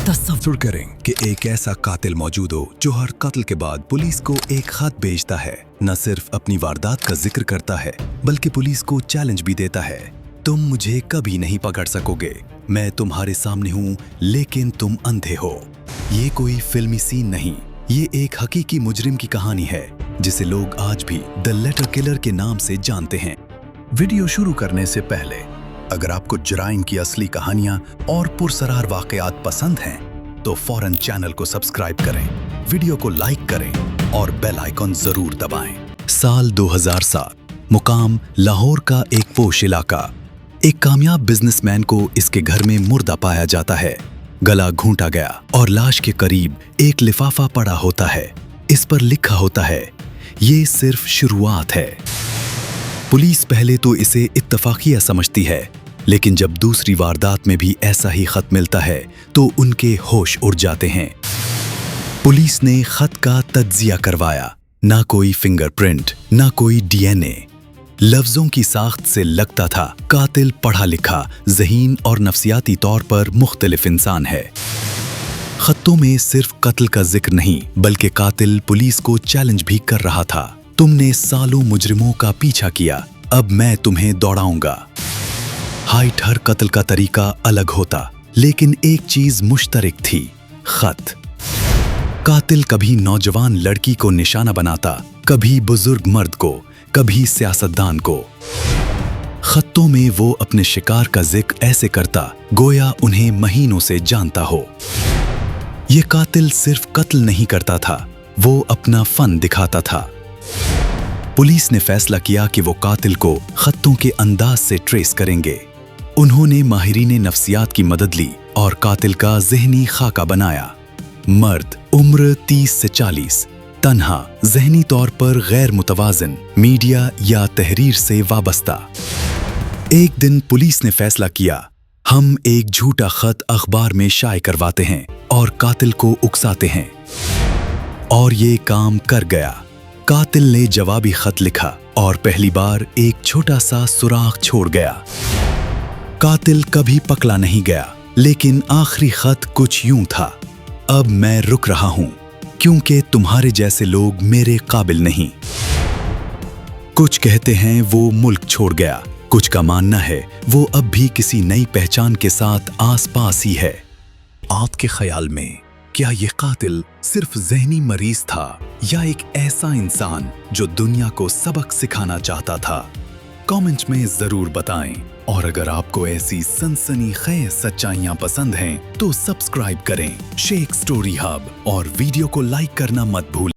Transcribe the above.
तसव्वुर करें कि एक ऐसा कातिल मौजूद हो जो हर कत्ल के बाद पुलिस को एक खत भेजता है, न सिर्फ अपनी वारदात का जिक्र करता है बल्कि पुलिस को चैलेंज भी देता है। तुम मुझे कभी नहीं पकड़ सकोगे, मैं तुम्हारे सामने हूँ लेकिन तुम अंधे हो। ये कोई फिल्मी सीन नहीं, ये एक हकीकी मुजरिम की कहानी है जिसे लोग आज भी द लेटर किलर के नाम से जानते हैं। वीडियो शुरू करने से पहले अगर आपको जराइम की असली कहानियां और पुरसरार वाकयात पसंद हैं तो फौरन चैनल को सब्सक्राइब करें, वीडियो को लाइक करें और बेल आइकन जरूर दबाएं। साल 2007, मुकाम लाहौर का एक पोश इलाका। एक कामयाब बिजनेसमैन को इसके घर में मुर्दा पाया जाता है। गला घूंटा गया और लाश के करीब एक लिफाफा पड़ा होता है। इस पर लिखा होता है, ये सिर्फ शुरुआत है। पुलिस पहले तो इसे इत्तफाकिया समझती है, लेकिन जब दूसरी वारदात में भी ऐसा ही खत मिलता है तो उनके होश उड़ जाते हैं। पुलिस ने खत का तज्जिया करवाया, ना कोई फिंगरप्रिंट, ना कोई डीएनए। लफ्जों की साख्त से लगता था कातिल पढ़ा लिखा, ज़हीन और नफ्सियाती तौर पर मुख्तलिफ इंसान है। खतों में सिर्फ कत्ल का जिक्र नहीं बल्कि कातिल पुलिस को चैलेंज भी कर रहा था। तुमने सालों मुजरिमों का पीछा किया, अब मैं तुम्हें दौड़ाऊंगा। हाइट हर कत्ल का तरीका अलग होता, लेकिन एक चीज मुश्तरक थी, खत। कातिल कभी नौजवान लड़की को निशाना बनाता, कभी बुजुर्ग मर्द को, कभी सियासतदान को। खतों में वो अपने शिकार का जिक्र ऐसे करता गोया उन्हें महीनों से जानता हो। ये कातिल सिर्फ कत्ल नहीं करता था, वो अपना फन दिखाता था। पुलिस ने फैसला किया कि वो कातिल को खतों के अंदाज से ट्रेस करेंगे। उन्होंने माहिरीन नफ्सियात की मदद ली और कातिल का ज़हनी खाका बनाया। मर्द, उम्र 30 से 40, तन्हा, ज़हनी तौर पर गैर मुतवाज़िन, मीडिया या तहरीर से वाबस्ता। एक दिन पुलिस ने फैसला किया, हम एक झूठा खत अखबार में शाये करवाते हैं और कातिल को उकसाते हैं। और ये काम कर गया। कातिल ने जवाबी खत लिखा और पहली बार एक छोटा सा सुराख छोड़ गया। कातिल कभी पकड़ा नहीं गया, लेकिन आखिरी खत कुछ यूं था, अब मैं रुक रहा हूं क्योंकि तुम्हारे जैसे लोग मेरे काबिल नहीं। कुछ कहते हैं वो मुल्क छोड़ गया, कुछ का मानना है वो अब भी किसी नई पहचान के साथ आसपास ही है। आपके ख्याल में क्या ये कातिल सिर्फ ज़हनी मरीज था या एक ऐसा इंसान जो दुनिया को सबक सिखाना चाहता था? कमेंट में जरूर बताएं। और अगर आपको ऐसी सनसनीखेज सच्चाइयां पसंद हैं तो सब्सक्राइब करें शेख स्टोरी हब और वीडियो को लाइक करना मत भूलें।